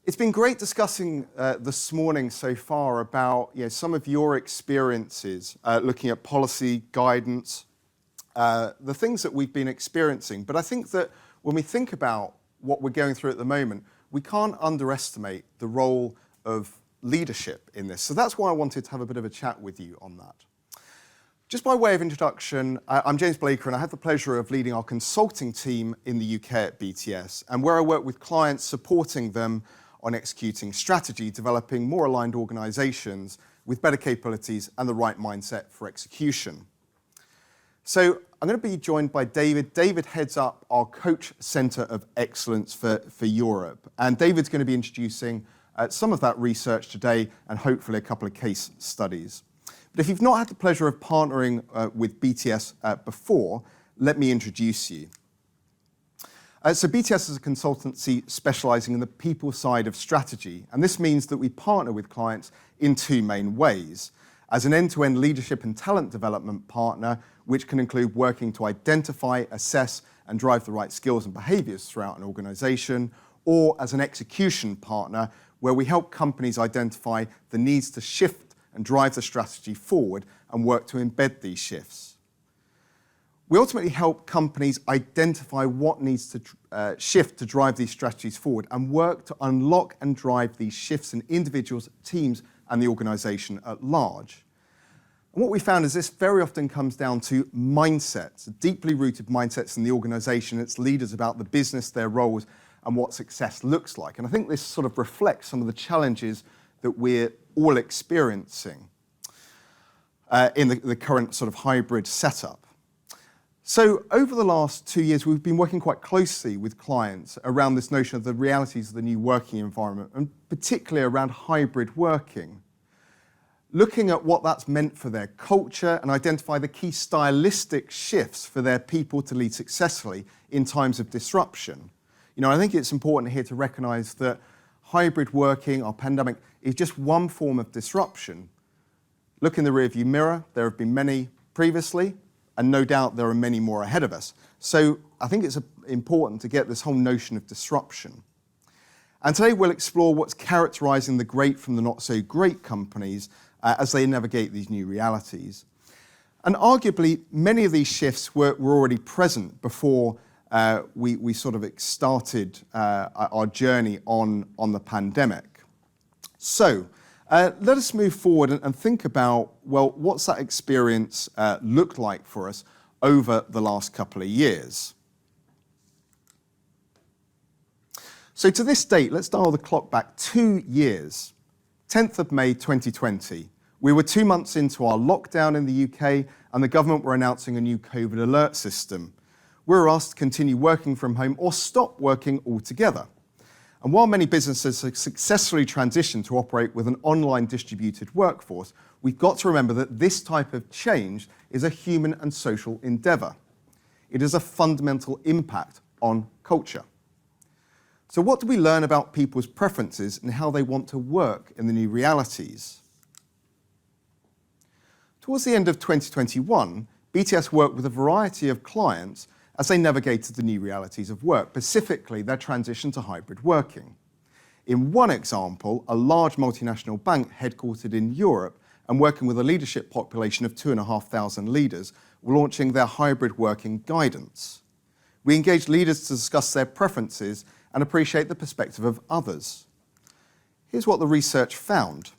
It's been great discussing this morning so far about some of your experiences looking at policy guidance, the things that we've been experiencing. But I think that when we think about what we're going through at the moment, we can't underestimate the role of leadership in this. So that's why I wanted to have a bit of a chat with you on that. Just by way of introduction, I'm James Blaker and I have the pleasure of leading our consulting team in the UK at BTS, and where I work with clients supporting them on executing strategy, developing more aligned organisations with better capabilities and the right mindset for execution. So I'm going to be joined by David. David heads up our Coach Centre of Excellence for Europe, and David's going to be introducing some of that research today and hopefully a couple of case studies. But if you've not had the pleasure of partnering with BTS before, let me introduce you. So BTS is a consultancy specialising in the people side of strategy, and this means that we partner with clients in two main ways. As an end-to-end leadership and talent development partner, which can include working to identify, assess and drive the right skills and behaviours throughout an organisation, or as an execution partner, where we help companies identify the needs to shift and drive the strategy forward and work to embed these shifts. We ultimately help companies identify what needs to shift to drive these strategies forward and work to unlock and drive these shifts in individuals, teams and the organisation at large. And what we found is this very often comes down to mindsets, deeply rooted mindsets in the organisation, its leaders about the business, their roles and what success looks like. And I think this sort of reflects some of the challenges that we're all experiencing in the current sort of hybrid setup. So over the last 2 years, we've been working quite closely with clients around this notion of the realities of the new working environment, and particularly around hybrid working, looking at what that's meant for their culture and identify the key stylistic shifts for their people to lead successfully in times of disruption. I think it's important here to recognise that hybrid working, our pandemic, is just one form of disruption. Look in the rearview mirror, there have been many previously, and no doubt there are many more ahead of us. So I think it's important to get this whole notion of disruption. And today we'll explore what's characterising the great from the not so great companies as they navigate these new realities. And arguably, many of these shifts were already present before we sort of started our journey on the pandemic. So let us move forward and think about, well, what's that experience looked like for us over the last couple of years. So to this date, let's dial the clock back 2 years, 10th of May 2020. We were 2 months into our lockdown in the UK and the government were announcing a new COVID alert system. We were asked to continue working from home or stop working altogether. And while many businesses have successfully transitioned to operate with an online distributed workforce, we've got to remember that this type of change is a human and social endeavour. It is a fundamental impact on culture. So what do we learn about people's preferences and how they want to work in the new realities? Towards the end of 2021, BTS worked with a variety of clients as they navigated the new realities of work, specifically their transition to hybrid working. In one example, a large multinational bank headquartered in Europe and working with a leadership population of 2,500 leaders were launching their hybrid working guidance. We engaged leaders to discuss their preferences and appreciate the perspective of others. Here's what the research found.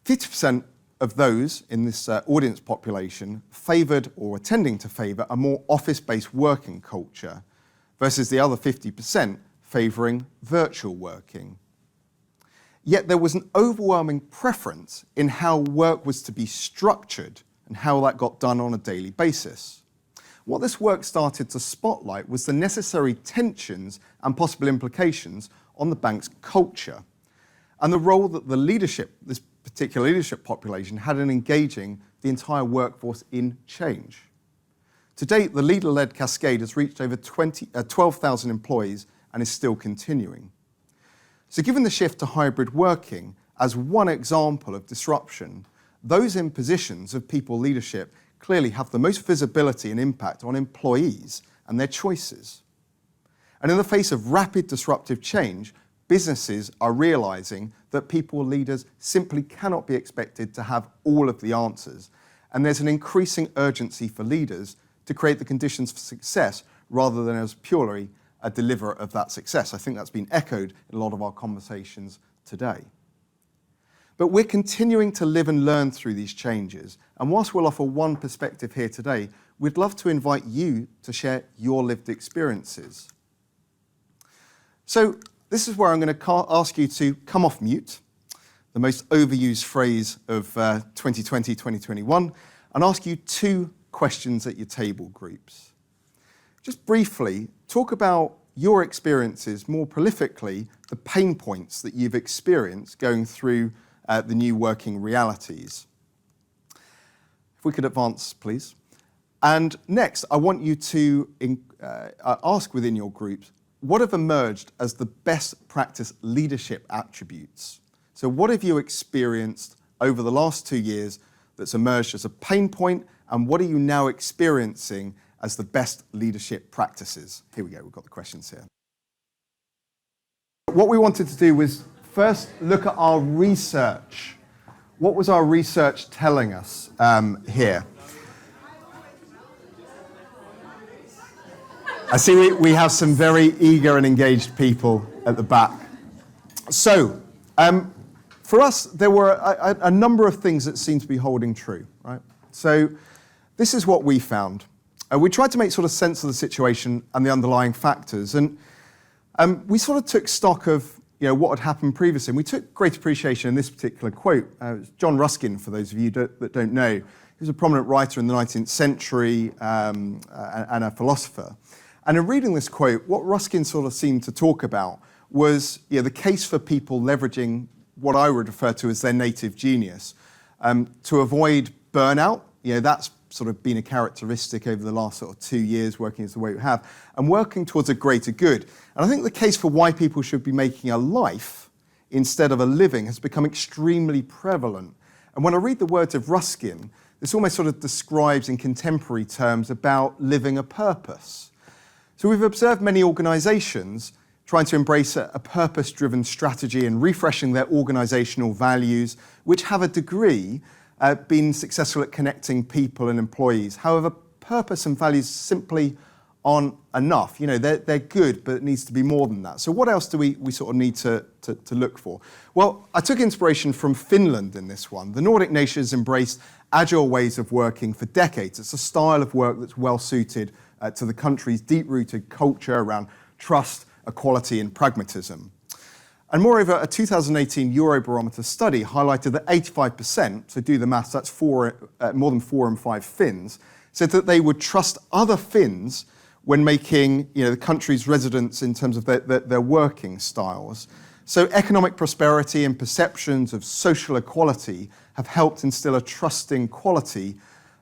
50% of those in this audience population favoured or tending to favour a more office-based working culture versus the other 50% favouring virtual working. Yet there was an overwhelming preference in how work was to be structured and how that got done on a daily basis. What this work started to spotlight was the necessary tensions and possible implications on the bank's culture and the role that the leadership, this particular leadership population, had in engaging the entire workforce in change. To date, the leader-led cascade has reached over 12,000 employees and is still continuing. So given the shift to hybrid working as one example of disruption, those in positions of people leadership clearly have the most visibility and impact on employees and their choices. And in the face of rapid disruptive change, businesses are realizing that people leaders simply cannot be expected to have all of the answers. And there's an increasing urgency for leaders to create the conditions for success rather than as purely a deliverer of that success. I think that's been echoed in a lot of our conversations today. But we're continuing to live and learn through these changes. And whilst we'll offer one perspective here today, we'd love to invite you to share your lived experiences. So this is where I'm going to ask you to come off mute, the most overused phrase of 2020, 2021, and ask you two questions at your table groups. Just briefly, talk about your experiences, more prolifically, the pain points that you've experienced going through the new working realities. If we could advance, please. And next, I want you to ask within your groups, what have emerged as the best practice leadership attributes? So what have you experienced over the last 2 years that's emerged as a pain point, and what are you now experiencing as the best leadership practices? Here we go, we've got the questions here. What we wanted to do was first look at our research. What was our research telling us here? I see we have some very eager and engaged people at the back. So, for us, there were a number of things that seem to be holding true, right? So, this is what we found. We tried to make sort of sense of the situation and the underlying factors, and we sort of took stock of what had happened previously. And we took great appreciation in this particular quote. It was John Ruskin, for those of you that don't know. He was a prominent writer in the 19th century and a philosopher. And in reading this quote, what Ruskin sort of seemed to talk about was the case for people leveraging what I would refer to as their native genius to avoid burnout. That's sort of been a characteristic over the last sort of 2 years working as the way we have, and working towards a greater good. And I think the case for why people should be making a life instead of a living has become extremely prevalent. And when I read the words of Ruskin, this almost sort of describes in contemporary terms about living a purpose. So we've observed many organizations trying to embrace a purpose-driven strategy and refreshing their organizational values, which have a degree been successful at connecting people and employees. However, purpose and values simply aren't enough. They're good, but it needs to be more than that. So what else do we sort of need to look for? Well, I took inspiration from Finland in this one. The Nordic nations embraced agile ways of working for decades. It's a style of work that's well suited to the country's deep-rooted culture around trust, equality, and pragmatism. And moreover, a 2018 Eurobarometer study highlighted that 85%, so do the maths, that's more than 4 in 5 Finns, said that they would trust other Finns when making the country's residents in terms of their working styles. So economic prosperity and perceptions of social equality have helped instill a trusting quality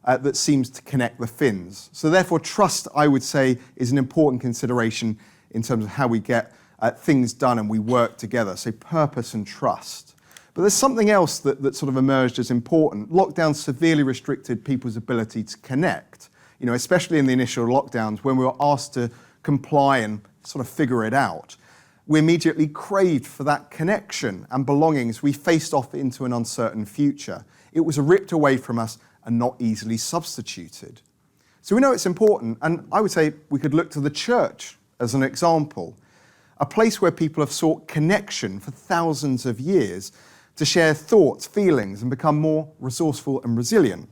that seems to connect the Finns. So therefore, trust, I would say, is an important consideration in terms of how we get things done and we work together, so purpose and trust. But there's something else that sort of emerged as important. Lockdown severely restricted people's ability to connect, especially in the initial lockdowns when we were asked to comply and sort of figure it out. We immediately craved for that connection and belonging as we faced off into an uncertain future. It was ripped away from us and not easily substituted. So we know it's important, and I would say we could look to the church as an example, a place where people have sought connection for thousands of years to share thoughts, feelings, and become more resourceful and resilient.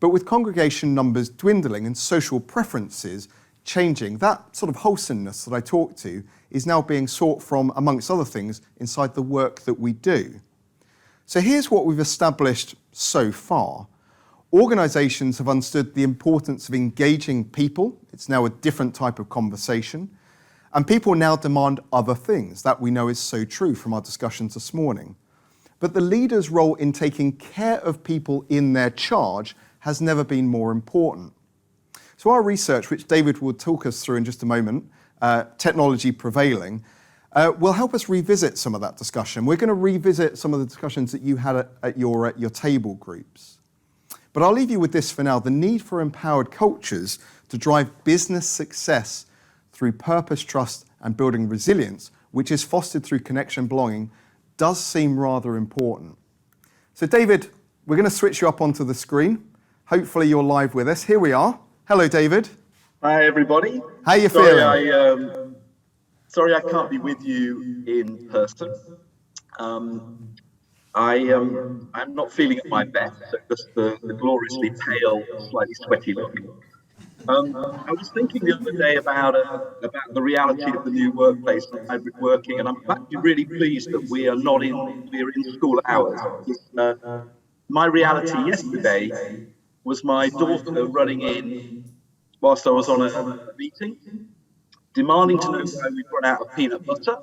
But with congregation numbers dwindling and social preferences changing, that sort of wholesomeness that I talked to is now being sought from, amongst other things, inside the work that we do. So here's what we've established so far. Organizations have understood the importance of engaging people. It's now a different type of conversation. And people now demand other things. That we know is so true from our discussions this morning. But the leader's role in taking care of people in their charge has never been more important. So our research, which David will talk us through in just a moment, technology prevailing, will help us revisit some of that discussion. We're going to revisit some of the discussions that you had at your table groups. But I'll leave you with this for now, the need for empowered cultures to drive business success through purpose, trust, and building resilience, which is fostered through connection and belonging, does seem rather important. So David, we're going to switch you up onto the screen. Hopefully you're live with us. Here we are. Hello, David. Hi, everybody. How are you feeling? Sorry I can't be with you in person. I'm not feeling at my best, so just the gloriously pale, slightly sweaty look. I was thinking the other day about the reality of the new workplace and hybrid working, and I'm actually really pleased that we're in school hours. My reality yesterday was my daughter running in whilst I was on a meeting, demanding to know why we'd run out of peanut butter,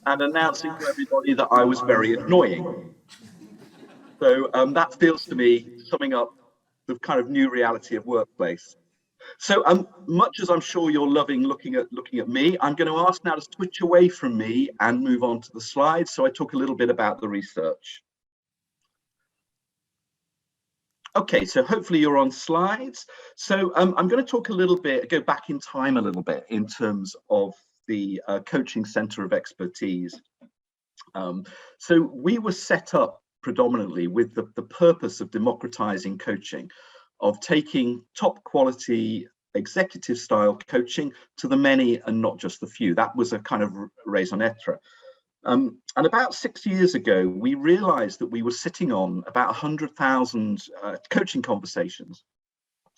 and announcing to everybody that I was very annoying. So that feels to me summing up the kind of new reality of workplace. So much as I'm sure you're loving looking at me, I'm going to ask now to switch away from me and move on to the slides. So I talk a little bit about the research. Okay, so hopefully you're on slides. So I'm going to talk a little bit, go back in time a little bit in terms of the Coaching Centre of Expertise. So we were set up predominantly with the purpose of democratizing coaching, of taking top quality executive style coaching to the many and not just the few. That was a kind of raison d'etre. And about 6 years ago, we realized that we were sitting on about 100,000 coaching conversations.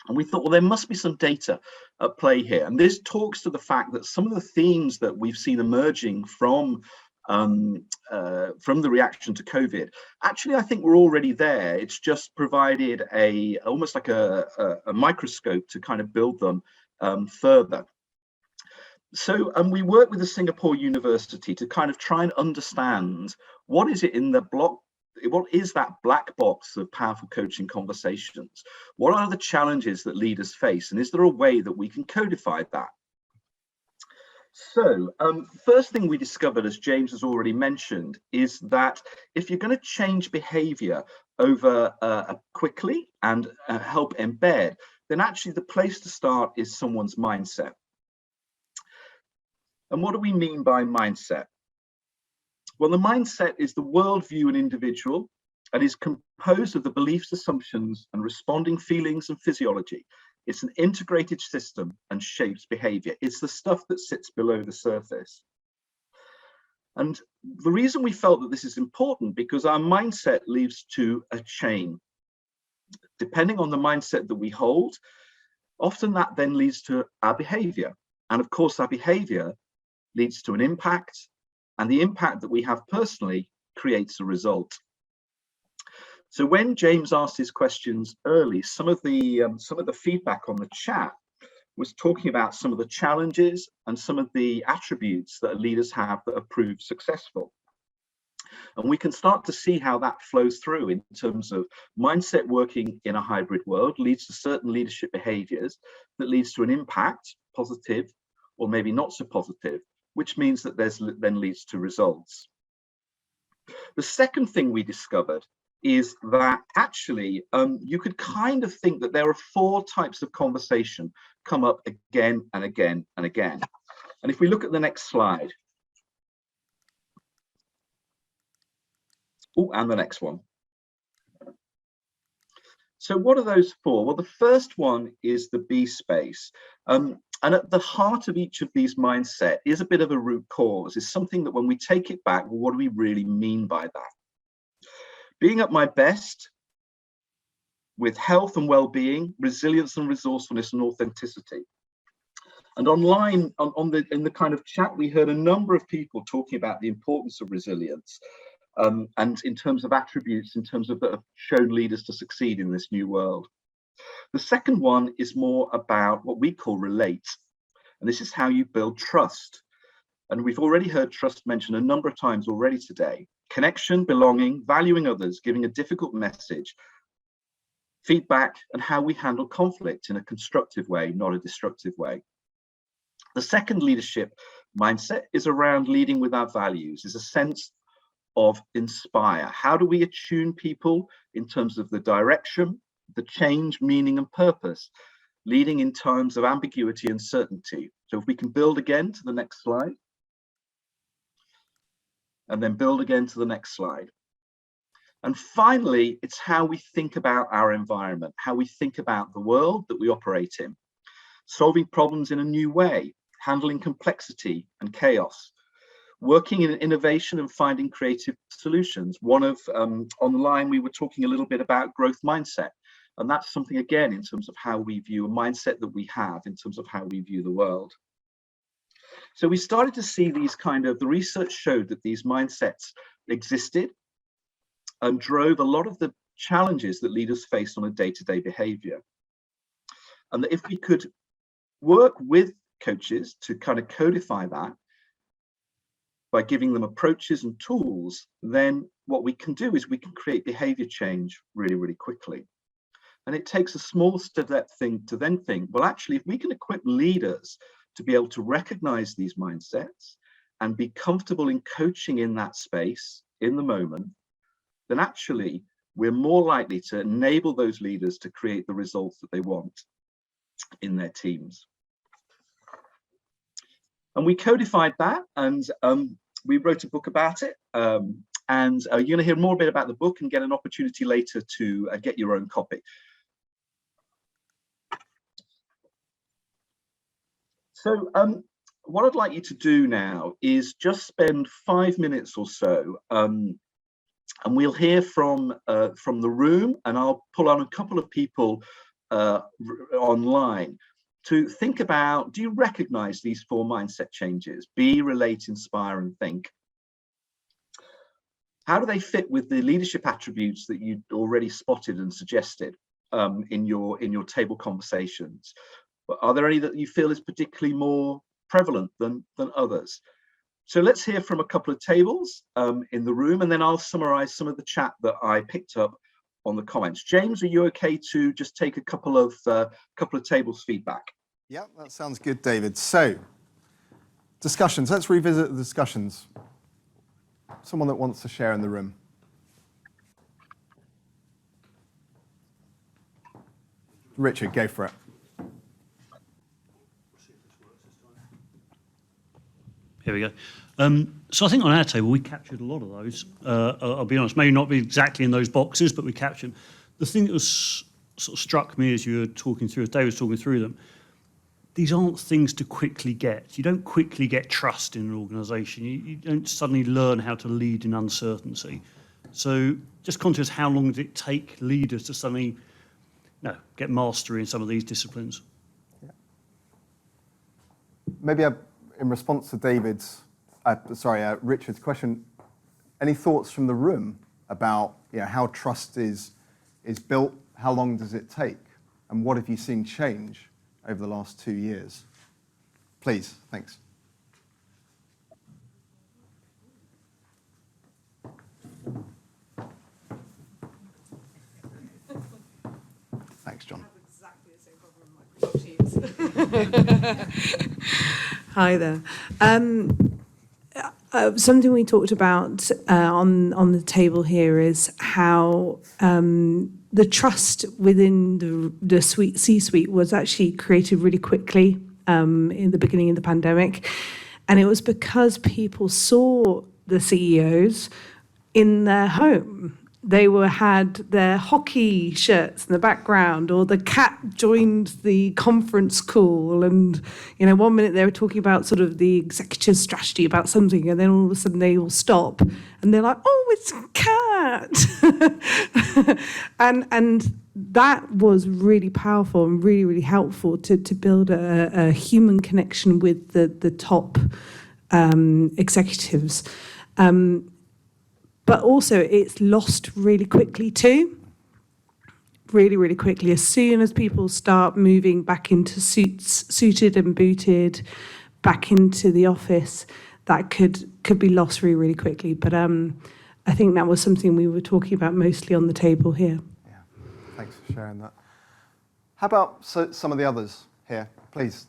And we thought, well, there must be some data at play here. And this talks to the fact that some of the themes that we've seen emerging from the reaction to COVID, actually, I think we're already there. It's just provided almost like a microscope to kind of build them further. So we work with the Singapore University to kind of try and understand what is it in the what is that black box of powerful coaching conversations? What are the challenges that leaders face? And is there a way that we can codify that? So first thing we discovered, as James has already mentioned, is that if you're going to change behavior over quickly and help embed, then actually the place to start is someone's mindset. And what do we mean by mindset? Well, the mindset is the worldview an individual and is composed of the beliefs, assumptions, and responding feelings and physiology. It's an integrated system and shapes behavior. It's the stuff that sits below the surface. And the reason we felt that this is important, because our mindset leads to a chain. Depending on the mindset that we hold, often that then leads to our behavior. And of course, our behavior leads to an impact, and the impact that we have personally creates a result. So when James asked his questions early, some of the feedback on the chat was talking about some of the challenges and some of the attributes that leaders have that have proved successful. And we can start to see how that flows through in terms of mindset working in a hybrid world leads to certain leadership behaviors that leads to an impact, positive or maybe not so positive, which means that then leads to results. The second thing we discovered is that actually you could kind of think that there are 4 types of conversation come up again and again and again. And if we look at the next slide, and the next one. So what are those 4? Well, the first one is the B space. And at the heart of each of these mindset is a bit of a root cause. It's something that when we take it back, well, what do we really mean by that? Being at my best with health and well-being, resilience and resourcefulness and authenticity. And online, in the kind of chat, we heard a number of people talking about the importance of resilience. And in terms of attributes, in terms of that have shown leaders to succeed in this new world. The second one is more about what we call relate. And this is how you build trust. And we've already heard trust mentioned a number of times already today. Connection, belonging, valuing others, giving a difficult message, feedback, and how we handle conflict in a constructive way, not a destructive way. The second leadership mindset is around leading with our values, is a sense of inspire. How do we attune people in terms of the direction, the change, meaning, and purpose, leading in times of ambiguity and uncertainty? So if we can build again to the next slide, and then build again to the next slide. And finally, it's how we think about our environment, how we think about the world that we operate in, solving problems in a new way, handling complexity and chaos, working in innovation and finding creative solutions. One of, online, we were talking a little bit about growth mindset. And that's something, again, in terms of how we view a mindset that we have in terms of how we view the world. So we started to see these the research showed that these mindsets existed and drove a lot of the challenges that leaders face on a day-to-day behavior. And that if we could work with coaches to codify that by giving them approaches and tools, then what we can do is we can create behavior change really, really quickly. And it takes a small step thing to then think, well, actually, if we can equip leaders to be able to recognize these mindsets and be comfortable in coaching in that space in the moment, then actually we're more likely to enable those leaders to create the results that they want in their teams. And we codified that, and we wrote a book about it. And you're going to hear more a bit about the book and get an opportunity later to get your own copy. So what I'd like you to do now is just spend 5 minutes or so, and we'll hear from the room, and I'll pull on a couple of people online to think about, do you recognize these 4 mindset changes? Be, relate, inspire, and think. How do they fit with the leadership attributes that you'd already spotted and suggested in your table conversations? Are there any that you feel is particularly more prevalent than others? So let's hear from a couple of tables in the room, and then I'll summarize some of the chat that I picked up on the comments. James, are you okay to just take a couple of tables feedback? Yeah, that sounds good, David. So, discussions. Let's revisit the discussions. Someone that wants to share in the room. Richard, go for it. Here we go. So I think on our table, we captured a lot of those. I'll be honest, maybe not be exactly in those boxes, but we captured them. The thing that was sort of struck me as you were talking through, as Dave was talking through them, these aren't things to quickly get. You don't quickly get trust in an organisation. You don't suddenly learn how to lead in uncertainty. So just conscious, how long does it take leaders to suddenly get mastery in some of these disciplines? Yeah. Maybe in response to Richard's question, any thoughts from the room about how trust is built? How long does it take? And what have you seen change over the last 2 years? Please, thanks. Thanks, John. I have exactly the same problem with Microsoft Teams. Hi there. Something we talked about on the table here is how the trust within the C-suite was actually created really quickly in the beginning of the pandemic. And it was because people saw the CEOs in their home. They had their hockey shirts in the background, or the cat joined the conference call. And, 1 minute they were talking about sort of the executive strategy about something, and then all of a sudden they all stop and they're like, oh, it's a cat. and that was really powerful and really, really helpful to build a human connection with the top executives. But also it's lost really quickly too. Really, really quickly. As soon as people start moving back into suited and booted, back into the office, that could be lost really, really quickly. But I think that was something we were talking about mostly on the table here. Yeah, thanks for sharing that. How about some of the others here, please?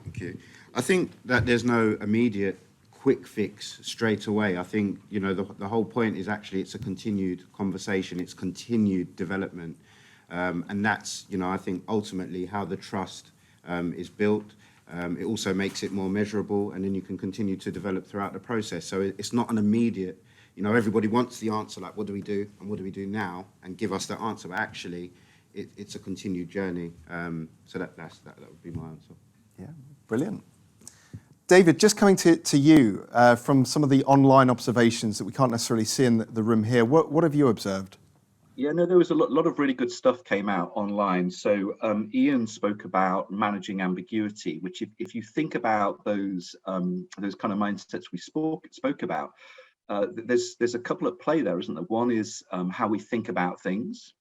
Thank you. I think that there's no immediate quick fix straight away. I think, the whole point is actually it's a continued conversation, it's continued development. And that's, I think ultimately how the trust is built. It also makes it more measurable, and then you can continue to develop throughout the process. So it's not an immediate, everybody wants the answer, like what do we do and what do we do now, and give us the answer. But actually, it's a continued journey. So that would be my answer. Yeah, brilliant. David, just coming to you from some of the online observations that we can't necessarily see in the room here, what have you observed? Yeah, no, there was a lot of really good stuff came out online. So Ian spoke about managing ambiguity, which if you think about those kind of mindsets we spoke about, there's a couple at play there, isn't there? One is how we think about things,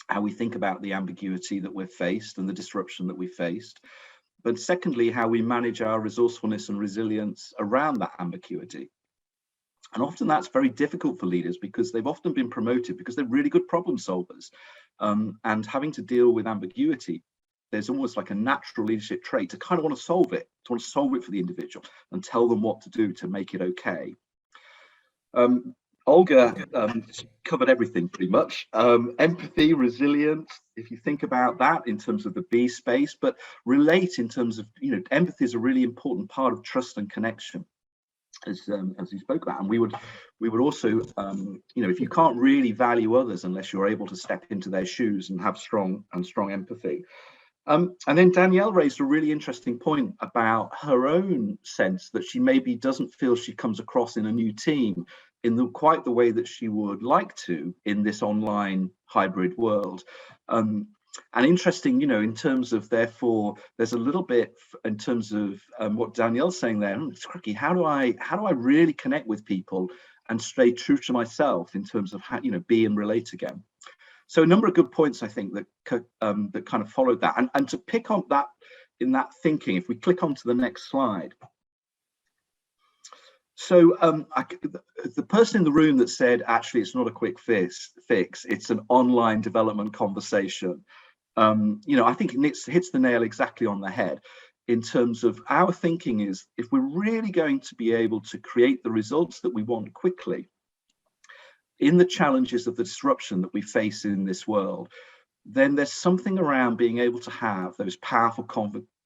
how we think about the ambiguity that we're faced and the disruption that we faced. But secondly, how we manage our resourcefulness and resilience around that ambiguity. And often that's very difficult for leaders because they've often been promoted because they're really good problem solvers. And having to deal with ambiguity, there's almost like a natural leadership trait to kind of want to solve it for the individual and tell them what to do to make it okay. Olga covered everything pretty much. Empathy, resilience, if you think about that in terms of the B space, but relate in terms of, empathy is a really important part of trust and connection. As you spoke about, and we would also, if you can't really value others unless you're able to step into their shoes and have strong empathy. And then Danielle raised a really interesting point about her own sense that she maybe doesn't feel she comes across in a new team in quite the way that she would like to in this online hybrid world. And interesting, in terms of, therefore, there's a little bit in terms of what Danielle's saying there. It's tricky. How do I really connect with people and stay true to myself in terms of how, be and relate again? So a number of good points, I think, that kind of followed that. And to pick on that in that thinking, if we click on to the next slide. So the person in the room that said, actually, it's not a quick fix, it's an online development conversation. I think it hits the nail exactly on the head in terms of our thinking is, if we're really going to be able to create the results that we want quickly in the challenges of the disruption that we face in this world, then there's something around being able to have those powerful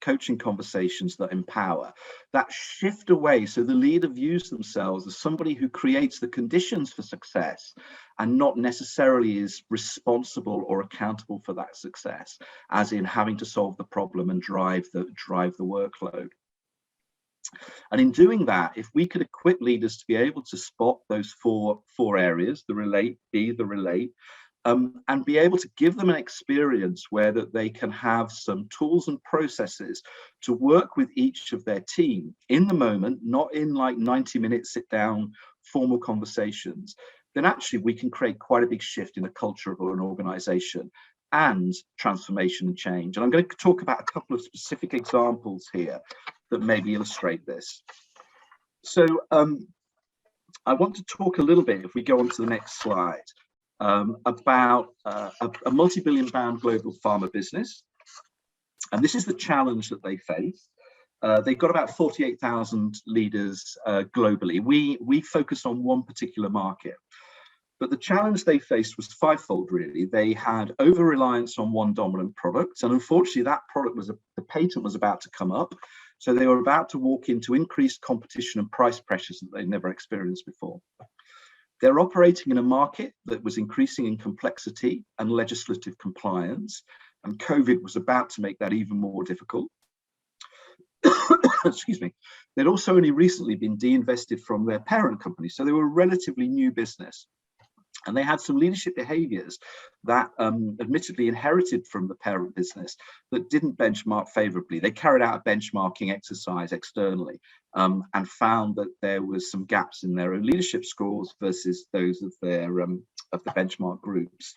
coaching conversations that empower, that shift away so the leader views themselves as somebody who creates the conditions for success and not necessarily is responsible or accountable for that success, as in having to solve the problem and drive the workload. And in doing that, if we could equip leaders to be able to spot those four areas, the relate, be the relate, and be able to give them an experience where that they can have some tools and processes to work with each of their team in the moment, not in like 90-minute sit down formal conversations, then actually we can create quite a big shift in the culture of an organization and transformation and change. And I'm going to talk about a couple of specific examples here that maybe illustrate this. So I want to talk a little bit, if we go on to the next slide, about a multi-billion-pound global pharma business. And this is the challenge that they face. They've got about 48,000 leaders globally. We focus on one particular market. But the challenge they faced was fivefold, really. They had over-reliance on one dominant product. And unfortunately, that product the patent was about to come up. So they were about to walk into increased competition and price pressures that they'd never experienced before. They're operating in a market that was increasing in complexity and legislative compliance, and COVID was about to make that even more difficult. Excuse me. They'd also only recently been de-invested from their parent company, so they were a relatively new business. And they had some leadership behaviors that admittedly inherited from the parent business that didn't benchmark favorably. They carried out a benchmarking exercise externally and found that there was some gaps in their own leadership scores versus those of the benchmark groups.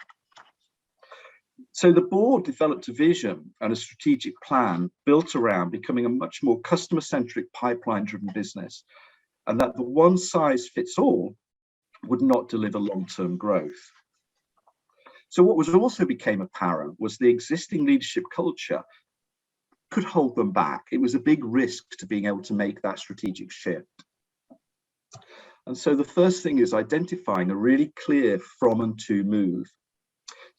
So the board developed a vision and a strategic plan built around becoming a much more customer-centric, pipeline-driven business, and that the one size fits all would not deliver long-term growth. So what was also became apparent was the existing leadership culture could hold them back. It was a big risk to being able to make that strategic shift. And so the first thing is identifying a really clear from and to move.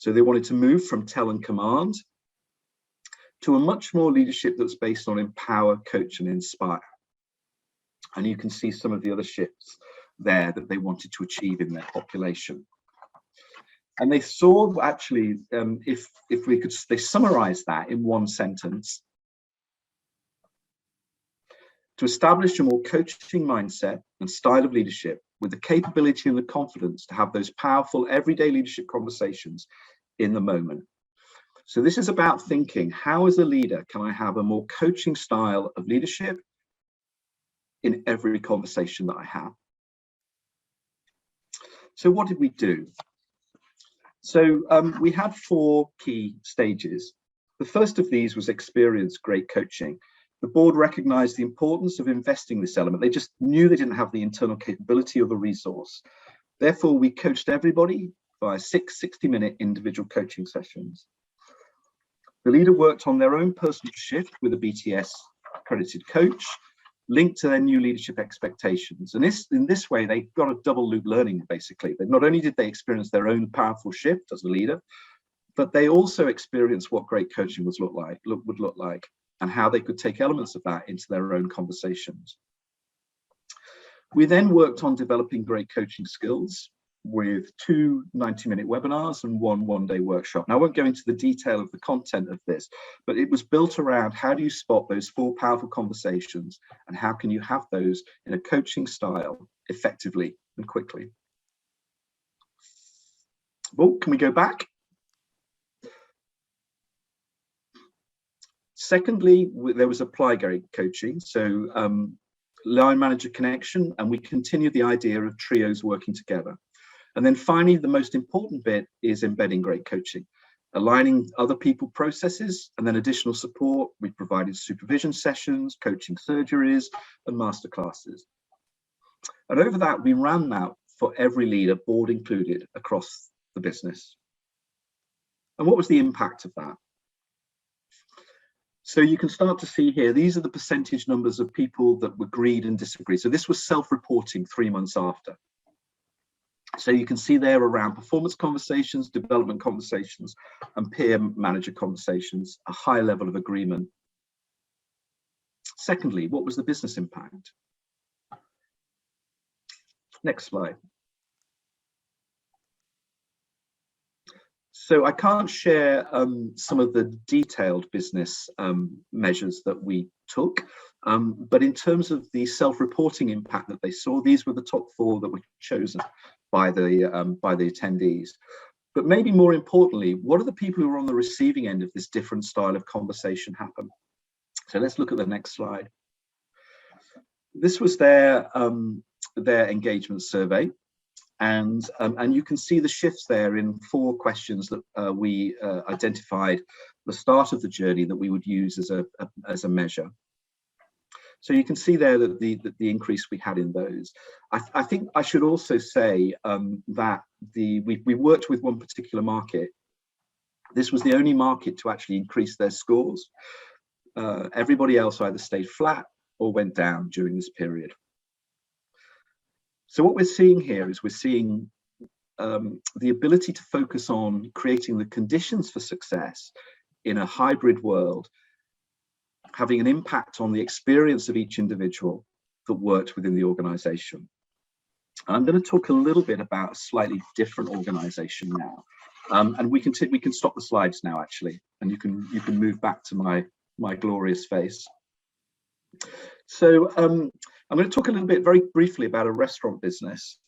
So they wanted to move from tell and command to a much more leadership that's based on empower, coach, and inspire. And you can see some of the other shifts there that they wanted to achieve in their population. And they saw actually, if we could, they summarize that in one sentence: to establish a more coaching mindset and style of leadership with the capability and the confidence to have those powerful everyday leadership conversations in the moment. So this is about thinking, how as a leader can I have a more coaching style of leadership in every conversation that I have? So what did we do? So we had 4 key stages. The first of these was experience great coaching. The board recognized the importance of investing this element. They just knew they didn't have the internal capability or the resource. Therefore, we coached everybody via 6 60-minute individual coaching sessions. The leader worked on their own personal shift with a BTS accredited coach, linked to their new leadership expectations. And in this way, they got a double loop learning, basically. That not only did they experience their own powerful shift as a leader, but they also experienced what great coaching would look like, and how they could take elements of that into their own conversations. We then worked on developing great coaching skills with 2 90-minute webinars and 1 one-day workshop. Now, I won't go into the detail of the content of this, but it was built around how do you spot those 4 powerful conversations, and how can you have those in a coaching style effectively and quickly. Well, can we go back? Secondly, there was apply great coaching. So line manager connection, and we continued the idea of trios working together. And then finally, the most important bit is embedding great coaching, aligning other people processes, and then additional support. We provided supervision sessions, coaching surgeries, and masterclasses. And over that, we ran that for every leader, board included, across the business. And what was the impact of that? So you can start to see here, these are the percentage numbers of people that agreed and disagreed. So this was self-reporting 3 months after. So you can see there around performance conversations, development conversations, and peer manager conversations, a high level of agreement. Secondly, what was the business impact? Next slide. So I can't share some of the detailed business measures that we took, but in terms of the self-reporting impact that they saw, these were the top 4 that were chosen by the attendees. But maybe more importantly, what are the people who are on the receiving end of this different style of conversation happen? So let's look at the next slide. This was their engagement survey. And you can see the shifts there in 4 questions that we identified at the start of the journey that we would use as a measure. So you can see there that the increase we had in those. I think I should also say that we worked with one particular market. This was the only market to actually increase their scores. Everybody else either stayed flat or went down during this period. So what we're seeing here is we're seeing the ability to focus on creating the conditions for success in a hybrid world, having an impact on the experience of each individual that worked within the organization. And I'm going to talk a little bit about a slightly different organization now. And we can stop the slides now, actually, and you can move back to my glorious face. So I'm going to talk a little bit very briefly about a restaurant business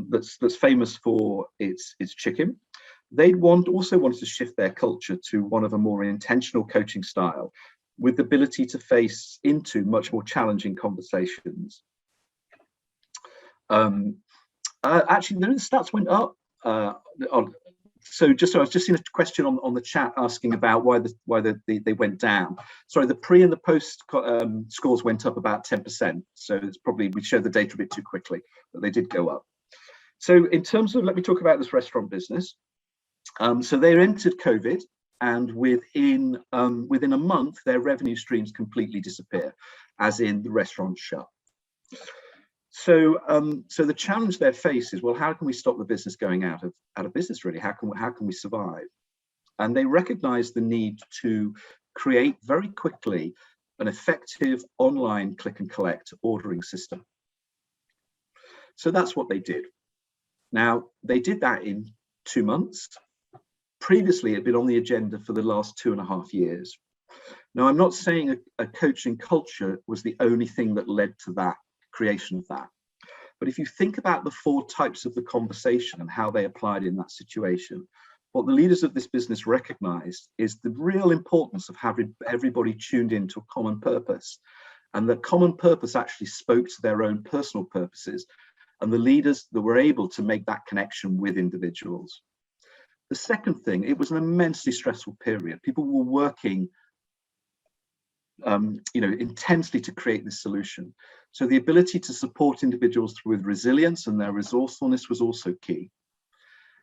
that's famous for its chicken. They also wanted to shift their culture to one of a more intentional coaching style, with the ability to face into much more challenging conversations. Actually, the stats went up. So I was just seeing a question on the chat asking about why they went down. Sorry, the pre and the post scores went up about 10%. So it's probably, we showed the data a bit too quickly, but they did go up. So in terms of, let me talk about this restaurant business. So they entered COVID, and within a month, their revenue streams completely disappear, as in the restaurant shut. So the challenge they face is, well, how can we stop the business going out of business, really? How can we survive? And they recognized the need to create very quickly an effective online click and collect ordering system. So that's what they did. Now, they did that in 2 months. Previously, it had been on the agenda for the last 2.5 years. Now, I'm not saying a coaching culture was the only thing that led to that creation of that. But if you think about the 4 types of the conversation and how they applied in that situation, what the leaders of this business recognized is the real importance of having everybody tuned into a common purpose. And that common purpose actually spoke to their own personal purposes. And the leaders that were able to make that connection with individuals. The second thing, it was an immensely stressful period. People were working intensely to create this solution. So the ability to support individuals with resilience and their resourcefulness was also key.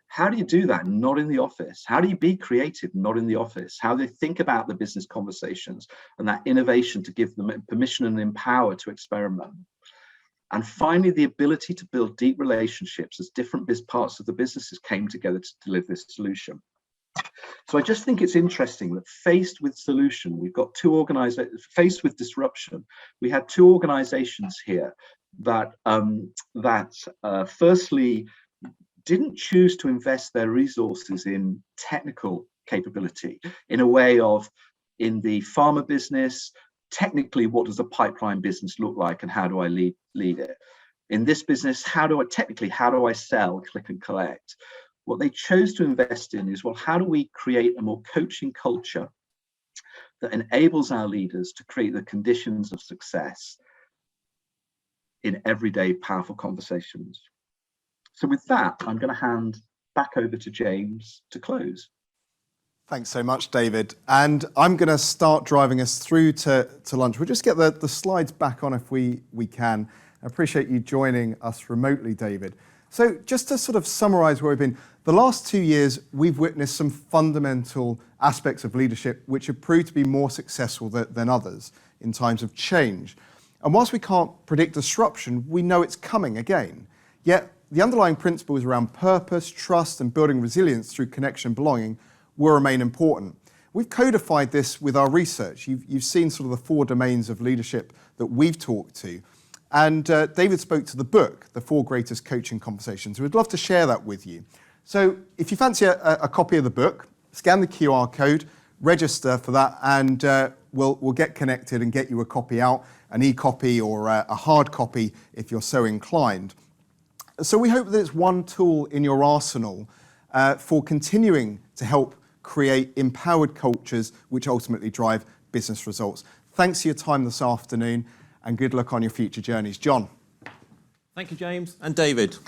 How do you do that? Not in the office. How do you be creative? Not in the office. How do they think about the business conversations and that innovation to give them permission and empower to experiment? And finally, the ability to build deep relationships as different parts of the businesses came together to deliver this solution. So I just think it's interesting that faced with solution, we've got 2 organizations, faced with disruption, we had 2 organizations here that firstly didn't choose to invest their resources in technical capability in a way of, in the pharma business, technically, what does a pipeline business look like and how do I lead it? In this business, how do I sell click and collect? What they chose to invest in is, well, how do we create a more coaching culture that enables our leaders to create the conditions of success in everyday powerful conversations? So with that, I'm going to hand back over to James to close. Thanks so much, David. And I'm going to start driving us through to lunch. We'll just get the slides back on if we can. I appreciate you joining us remotely, David. So just to sort of summarize where we've been, the last 2 years, we've witnessed some fundamental aspects of leadership which have proved to be more successful than others in times of change. And whilst we can't predict disruption, we know it's coming again. Yet the underlying principles around purpose, trust, and building resilience through connection and belonging will remain important. We've codified this with our research. You've seen sort of the 4 domains of leadership that we've talked to. And David spoke to the book, The 4 Greatest Coaching Conversations. We'd love to share that with you. So if you fancy a copy of the book, scan the QR code, register for that, and we'll get connected and get you a copy out, an e-copy or a hard copy if you're so inclined. So we hope that it's one tool in your arsenal for continuing to help create empowered cultures which ultimately drive business results. Thanks for your time this afternoon and good luck on your future journeys. John. Thank you, James and David.